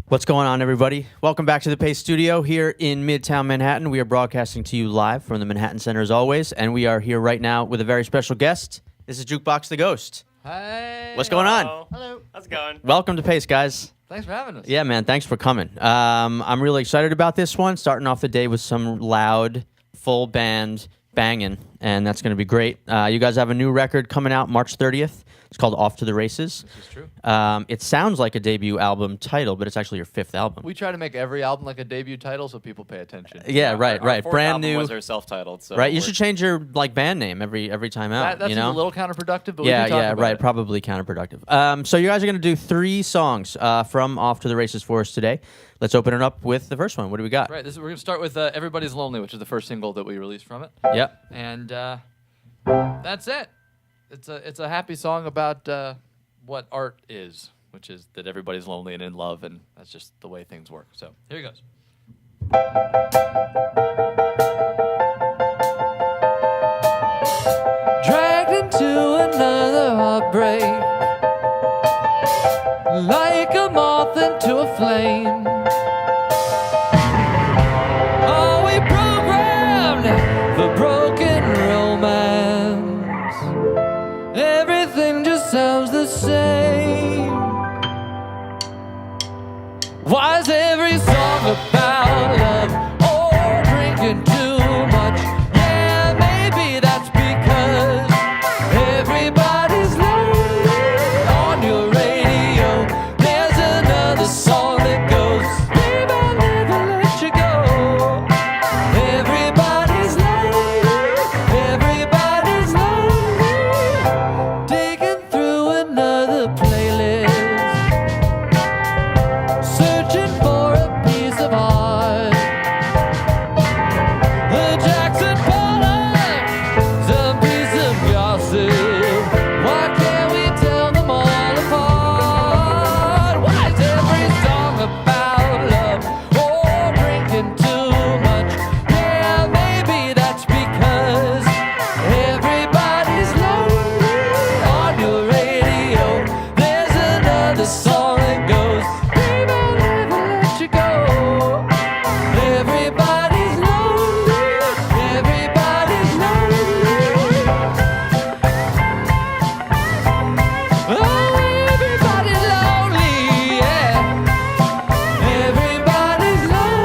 What's going on, everybody? Welcome back to the Paste Studio here in Midtown Manhattan. We are broadcasting to you live from the Manhattan Center as always, and we are here right now with a very special guest. This is Jukebox the Ghost. Hey. What's going on? Hello. How's it going? Welcome to Paste, guys. Thanks for having us. Yeah, man, thanks for coming. I'm really excited about this one, starting off the day with some loud, full band banging, and that's going to be great. You guys have a new record coming out March 30th. It's called Off to the Races. This is true. It sounds like a debut album title, but it's actually your fifth album. We try to make every album like a debut title so people pay attention. Yeah, right. Our fourth Brand album new. was our self-titled. So Right, you should change your band name every time out. That's you know? a little counterproductive, but Yeah, we can talk about right. it. Probably counterproductive. So you guys are going to do 3 songs from Off to the Races for us today. Let's open it up with the first one. What do we got? Right. We're going to start with "Everybody's Lonely," which is the first single that we released from it. Yep. And that's it. It's a happy song about what art is, which is that everybody's lonely and in love, and that's just the way things work. So here he goes. Dragged into another heartbreak, like a moth into a flame. Are we programmed for broken romance? Everything just sounds the same. Why is every song about love or drinking too much? Yeah, maybe that's because everybody's lonely. On your radio, there's another song that goes, babe, I'll never let you go. Everybody's lonely, everybody's lonely. Digging through another playlist, searching for a piece of art. The Jackson Pollock, some piece of gossip. Why can't we tell them all apart? Why is every song about love or drinking too much? Yeah, maybe that's because everybody's lonely. On your radio, there's another song that goes, babe, I'll never let you go. Everybody's lonely, everybody's lonely. Oh, everybody's lonely, yeah. Everybody's lonely.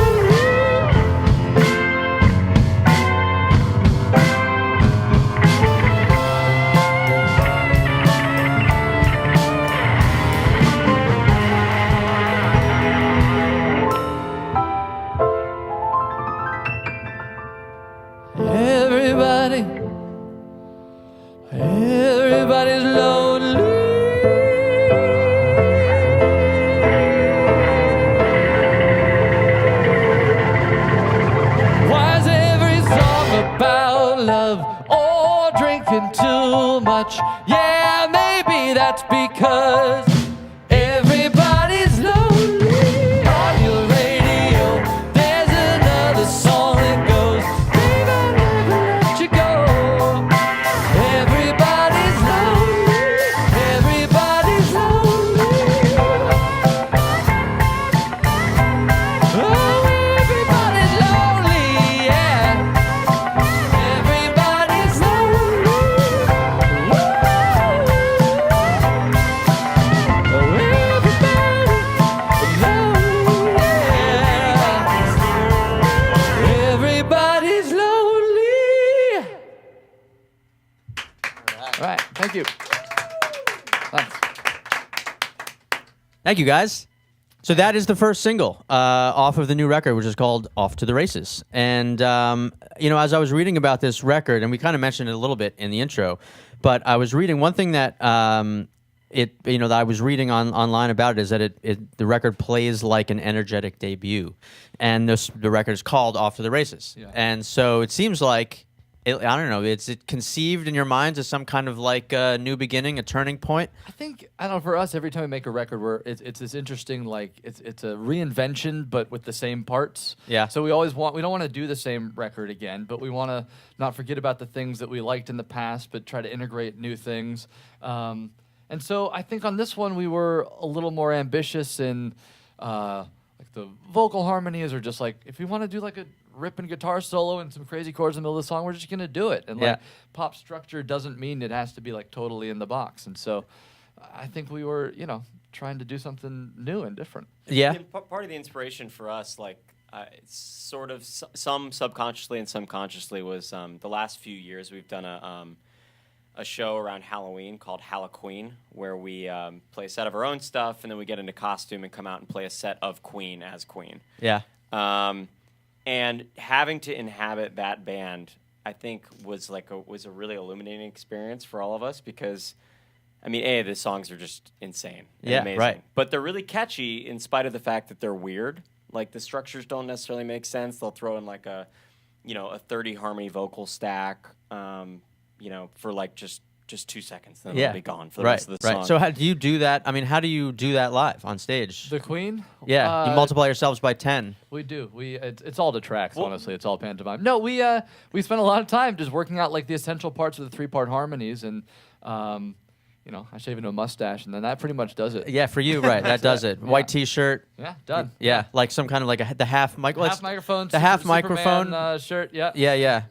Everybody's lonely. Why is every song about love or drinking too much? Yeah, maybe that's because everybody's lonely. On your radio, there's another song that goes, babe, I'll never let you go. Everybody's lonely, everybody's lonely. Oh, everybody's lonely, yeah. Everybody's lonely. Woo. Oh, everybody's lonely, yeah. Everybody's lonely. All right, thank you. Thanks. Thank you, guys. So that is the first single off of the new record, which is called Off to the Races. And, as I was reading about this record, and we kind of mentioned it a little bit in the intro, but I was reading one thing that that I was reading online about it is that the record plays like an energetic debut. And the record is called Off to the Races. Yeah. And so it seems like, I don't know, it's conceived in your minds as some kind of like a new beginning, a turning point. I don't know, for us, every time we make a record, it's this interesting, like, it's a reinvention, but with the same parts. Yeah. So we don't want to do the same record again, but we want to not forget about the things that we liked in the past, but try to integrate new things. And so I think on this one, we were a little more ambitious in like the vocal harmonies, or just like if we want to do like a ripping guitar solo and some crazy chords in the middle of the song, we're just gonna do it. And like pop structure doesn't mean it has to be like totally in the box. And so I think we were, trying to do something new and different. Yeah. Part of the inspiration for us, like it's sort of some subconsciously and some consciously, was the last few years we've done a show around Halloween called Halloween, where we play a set of our own stuff, and then we get into costume and come out and play a set of Queen as Queen. Yeah. And having to inhabit that band, I think, was a really illuminating experience for all of us, because, I mean, the songs are just insane and amazing. Right. But they're really catchy in spite of the fact that they're weird. Like, the structures don't necessarily make sense. They'll throw in like a 30 harmony vocal stack, for like just 2 seconds, then it'll be gone for the rest of the song. Right. So how do you do that? I mean, how do you do that live on stage? The Queen? Yeah, you multiply yourselves by 10. We do. It's all the tracks, honestly. It's all pantomime. No, we spent a lot of time just working out like the essential parts of the 3-part harmonies, and I shave into a mustache, and then that pretty much does it. Yeah, for you, right? That does it. White T-shirt. Yeah, done. Yeah, like some kind of like the half microphone. The half microphone shirt. Yeah. Yeah.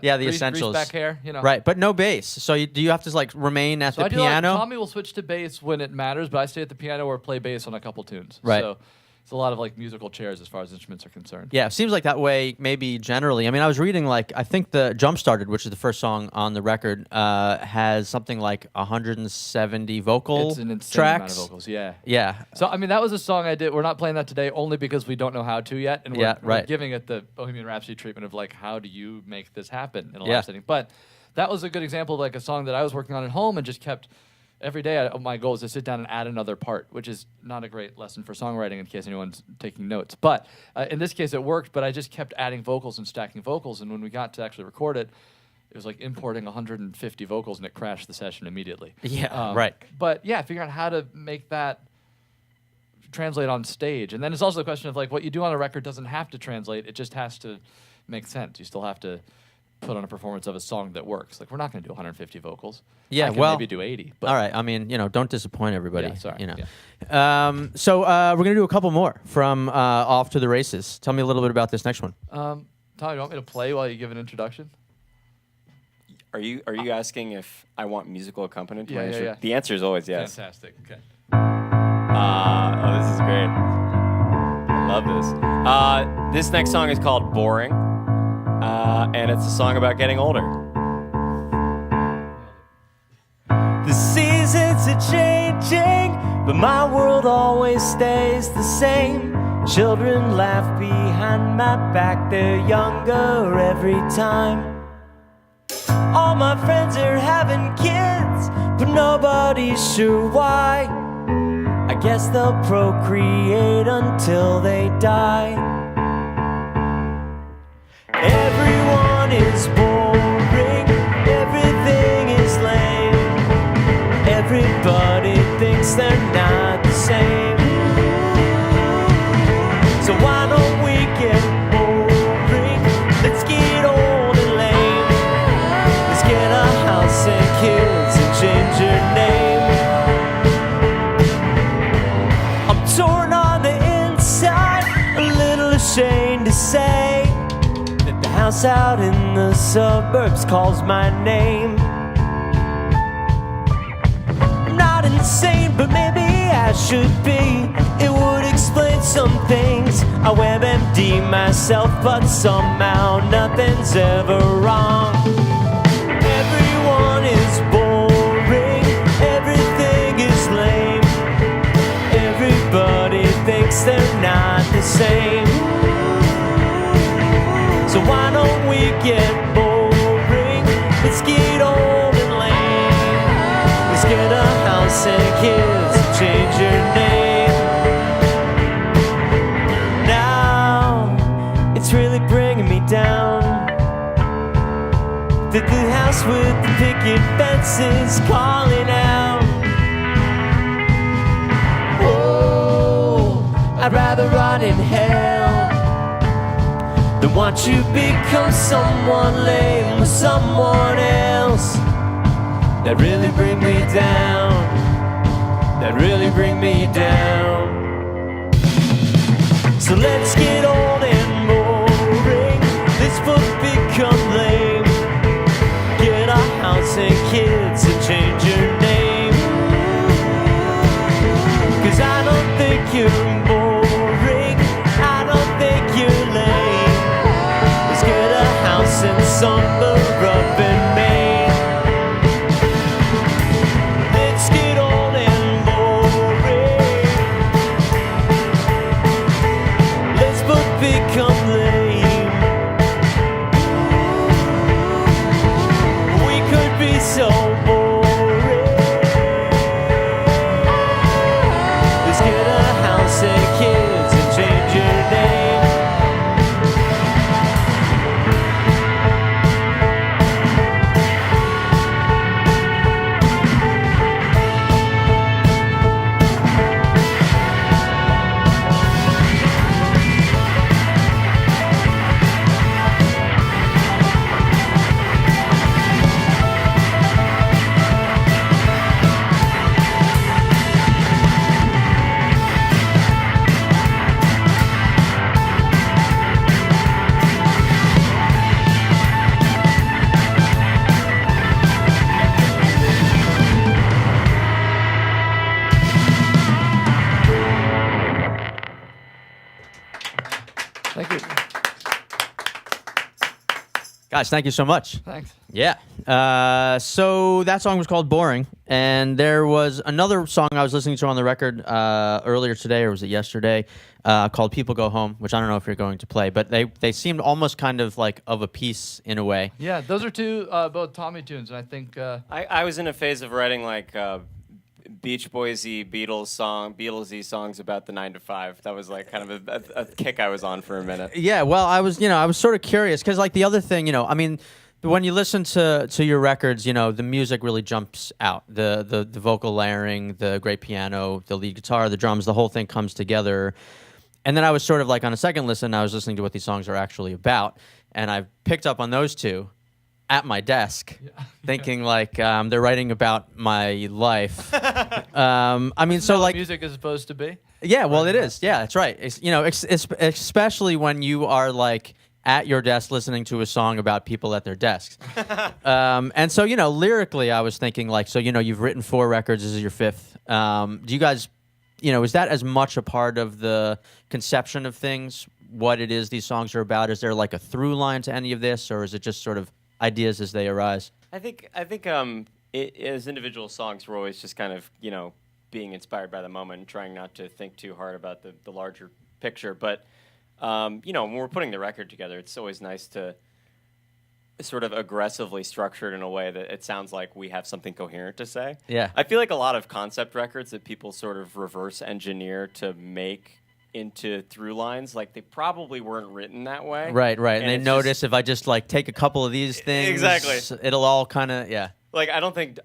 Yeah, the grease essentials. back hair, Right, but no bass. So do you have to like remain at the piano? Tommy will switch to bass when it matters, but I stay at the piano or play bass on a couple tunes. Right. So it's a lot of like musical chairs as far as instruments are concerned. Yeah, it seems like that way maybe generally. I mean, I was reading I think the Jump Started, which is the first song on the record, has something like 170 vocal It's an insane tracks. amount of vocals, yeah. Yeah. So, I mean, that was a song I did. We're not playing that today only because we don't know how to yet. And we're giving it the Bohemian Rhapsody treatment of like, how do you make this happen in a live setting? But that was a good example of like a song that I was working on at home and just kept... Every day, my goal is to sit down and add another part, which is not a great lesson for songwriting in case anyone's taking notes. But in this case, it worked, but I just kept adding vocals and stacking vocals. And when we got to actually record it, it was like importing 150 vocals, and it crashed the session immediately. Yeah, right. But yeah, figuring out how to make that translate on stage. And then it's also the question of like what you do on a record doesn't have to translate. It just has to make sense. You still have to put on a performance of a song that works. Like, we're not going to do 150 vocals. Yeah, I can maybe do 80. But all right. I mean, don't disappoint everybody. Yeah, sorry. So we're going to do a couple more from Off to the Races. Tell me a little bit about this next one. Tommy, you want me to play while you give an introduction? Are you asking if I want musical accompaniment to my instrument? Yeah. The answer is always yes. Fantastic. Okay. This is great. I love this. This next song is called Boring. And it's a song about getting older. The seasons are changing, but my world always stays the same. Children laugh behind my back, they're younger every time. All my friends are having kids, but nobody's sure why. I guess they'll procreate until they die. Everyone is boring, everything is lame. Everybody thinks they're not the same. So why don't we get boring? Let's get old and lame. Let's get a house and kids and change your name. I'm torn on the inside, a little ashamed to say house out in the suburbs calls my name. I'm not insane, but maybe I should be. It would explain some things. I WebMD myself, but somehow nothing's ever wrong. Everyone is boring, everything is lame. Everybody thinks they're not the same. So why don't we get boring? Let's get old and lame. Let's get a house and kids and change your name. Now, it's really bringing me down that the house with the picket fences calling out. Oh, I'd rather rot in hell than watch you become someone lame with someone else. That really bring me down. That really bring me down. So let's get old and boring. Let's both become lame. Get a house and kids and change your name. 'Cause I don't think you're boring. I don't think you're lame. Let's get a house and summer up in Maine. Let's get old and boring. Let's both become lame. We could be so boring. Let's get a house and kids and change your name. Thank you. Guys, thank you so much. Thanks. Yeah. So that song was called Boring. And there was another song I was listening to on the record earlier today, or was it yesterday, called People Go Home, which I don't know if you're going to play. But they seemed almost kind of like of a piece in a way. Yeah, those are two both Tommy tunes, and I think I was in a phase of writing like Beach Boys-y Beatles-y songs about the 9 to 5. That was like kind of a kick I was on for a minute. Yeah, well, I was sort of curious because, like, the other thing, I mean, when you listen to your records, the music really jumps out. The vocal layering, the great piano, the lead guitar, the drums, the whole thing comes together. And then I was sort of like on a second listen, I was listening to what these songs are actually about, and I picked up on those two at my desk, thinking like they're writing about my life. I mean, so like music is supposed to be. Yeah, well, it is. Yeah, that's right. It's, especially when you are like at your desk listening to a song about people at their desks. And so, lyrically, I was thinking like, so, you've written 4 records. This is your 5th. Do you guys, is that as much a part of the conception of things, what it is these songs are about? Is there like a through line to any of this, or is it just sort of ideas as they arise? I think as individual songs, we're always just kind of, being inspired by the moment and trying not to think too hard about the larger picture. But, when we're putting the record together, it's always nice to sort of aggressively structure it in a way that it sounds like we have something coherent to say. Yeah. I feel like a lot of concept records that people sort of reverse engineer to make into through lines, like they probably weren't written that way. Right. And they it's notice if I just like take a couple of these things, Exactly. it'll all kind of, yeah. Like I don't think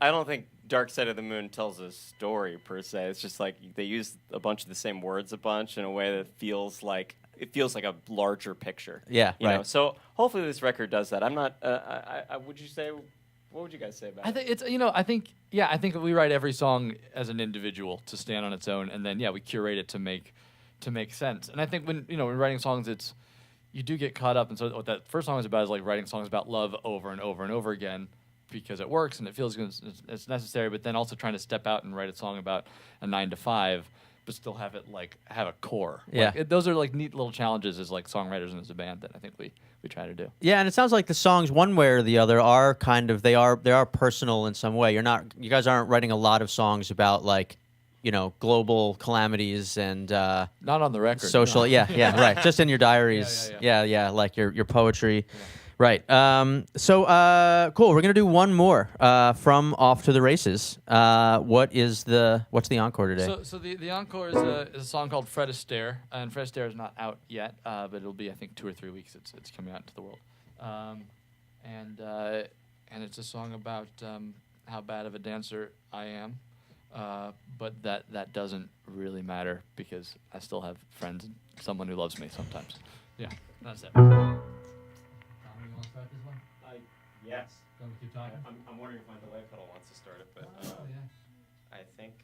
Dark Side of the Moon tells a story per se. It's just like they use a bunch of the same words a bunch in a way that feels like a larger picture. Yeah, you right. know? So hopefully this record does that. I'm not. Would you say? What would you guys say about it? I think it's I think we write every song as an individual to stand on its own, and then we curate it to make sense. And I think when when writing songs, you do get caught up. And so what that first song is about is like writing songs about love over and over and over again because it works and it feels good, it's necessary. But then also trying to step out and write a song about a 9 to 5, but still have it have a core. Yeah, those are like neat little challenges as like songwriters and as a band that I think we try to do. Yeah, and it sounds like the songs, one way or the other, are kind of they are personal in some way. You guys aren't writing a lot of songs about like, global calamities and not on the record. social. No. Yeah, right. Just in your diaries. Yeah, like your poetry. Yeah. Right. So cool. We're gonna do one more from Off to the Races. What's the encore today? So the encore is a song called Fred Astaire, and Fred Astaire is not out yet, but it'll be I think 2 or 3 weeks. It's coming out into the world, and it's a song about how bad of a dancer I am, but that doesn't really matter because I still have friends and someone who loves me sometimes. Yeah, that's it. You want to start this one? Yes. Don't keep talking. I'm wondering if my delay pedal wants to start it, but I think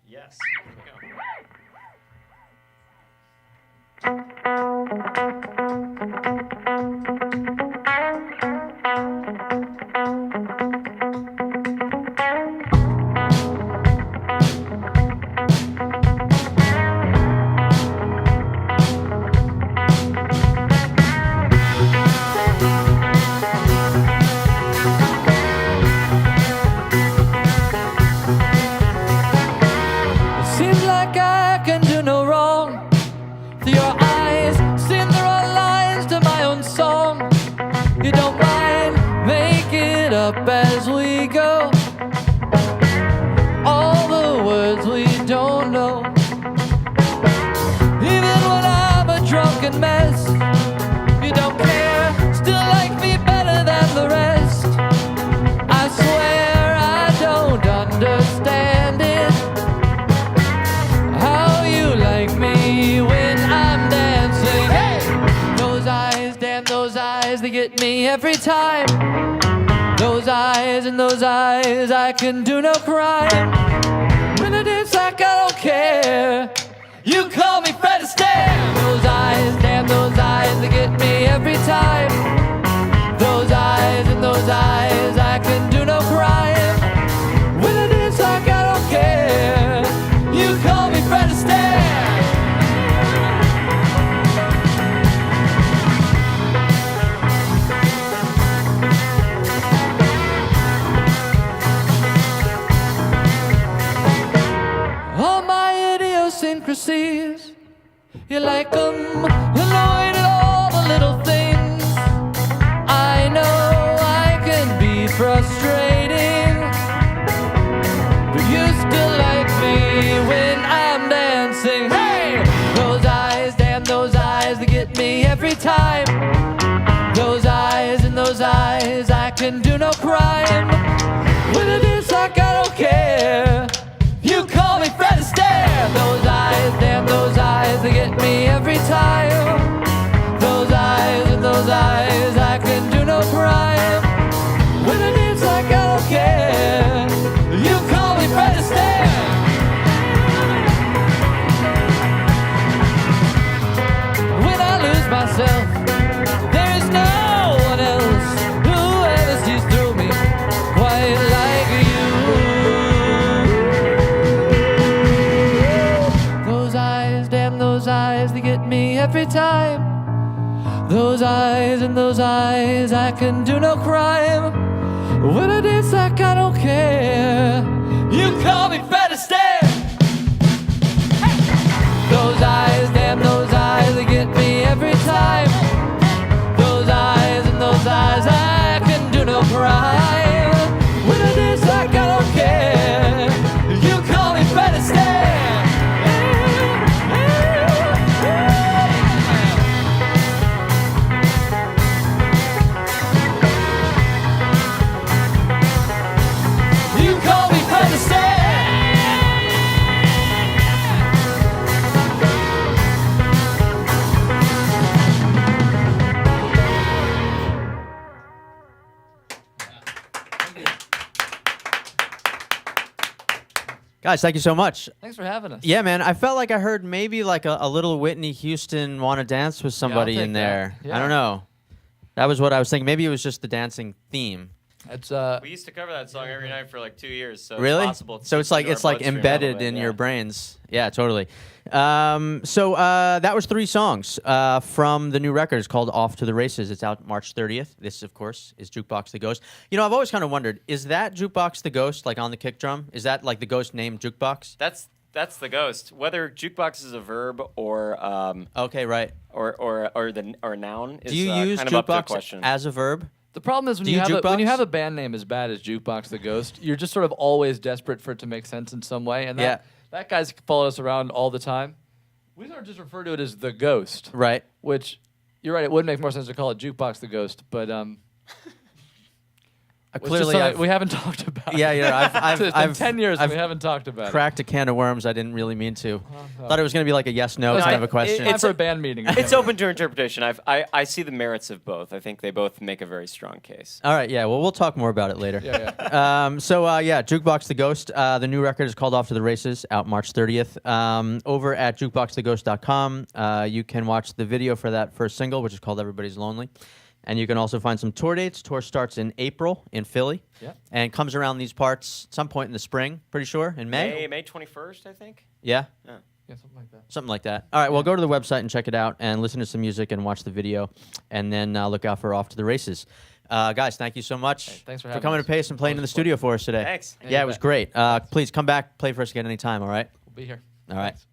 yes. Here we go. Seems like I can do no wrong. Through your eyes, sing the right lines to my own song. You don't mind, make it up as we go. All the words we don't know. Even when I'm a drunken mess, you don't care, still like me better than the rest. I swear I don't understand it. How you like me when I'm dancing. Hey! Those eyes, damn those eyes, they get me every time. Those eyes and those eyes, I can do no crime. When I dance like I don't care, you call me Fred Astaire. Those eyes, damn those eyes, they get me every time. Those eyes and those eyes, I can do no crime. When I dance like I don't care, you call me Fred Astaire. All my idiosyncrasies, you like them, annoyed at all the little things. I know I can be frustrating, but you still like me when I'm dancing. Hey! Those eyes, damn those eyes, they get me every time. Those eyes and those eyes, I can do no crime. When it is like I don't care, you call me Fred Astaire. Those eyes, damn those eyes, they get me every time. Those eyes and those eyes, I can do no crime. When it is like I don't care, you call me Fred Astaire. When I lose myself, there is no one else who ever sees through me quite like you. Those eyes, damn those eyes, they get me every time. Those eyes and those eyes, I can do no crime. When I dance like I don't care, you call me Fred Astaire. Those eyes, damn those eyes, they get me every time. Those eyes and those eyes, I can do no crime. When I dance like I don't care, you call me Fred Astaire. You call me Fred Astaire. Guys, thank you so much. Thanks for having us. Yeah, man, I felt like I heard maybe like a little Whitney Houston "Wanna Dance with Somebody" take in that. there. Yeah. I don't know. That was what I was thinking. Maybe it was just the dancing theme. It's We used to cover that song every night for like 2 years, so Really? it's possible. So it's like embedded in your brains. Yeah, totally. So that was 3 songs from the new record. It's called "Off to the Races." It's out March 30th. This, of course, is Jukebox the Ghost. You know, I've always kind of wondered: is that Jukebox the Ghost like on the kick drum? Is that like the ghost named Jukebox? That's the ghost. Whether jukebox is a verb or Okay, right. or a noun is Do you use kind of up to jukebox question. as a verb? the problem is when Do you you have when you jukebox? have a band name as bad as Jukebox the Ghost, you're just sort of always desperate for it to make sense in some way. And that guy's followed us around all the time. We sort of just refer to it as the Ghost, Right. which you're right. It would make more sense to call it Jukebox the Ghost, but Which is clearly, something we haven't talked about. yeah. It's been 10 years I've and we haven't talked about cracked a can of worms I didn't really mean to. Thought it was going to be like a yes/no No, kind I- of a question. it. Time for a band meeting. It's open to interpretation. I see the merits of both. I think they both make a very strong case. All right, yeah. Well, we'll talk more about it later. Yeah. Jukebox the Ghost. The new record is called Off to the Races, out March 30th. Over at jukeboxtheghost.com, you can watch the video for that first single, which is called Everybody's Lonely. And you can also find some tour dates. Tour starts in April in Philly. Yep. And comes around these parts some point in the spring, pretty sure, in May. May 21st, I think. Yeah? Yeah, something like that. Something like that. All right, well, go to the website and check it out and listen to some music and watch the video. And then look out for Off to the Races. Guys, thank you so much thanks for having coming us. to Paste and playing in the studio for us today. Thanks. Yeah, it was great. Please come back, play for us again anytime, all right? We'll be here. All right. Thanks.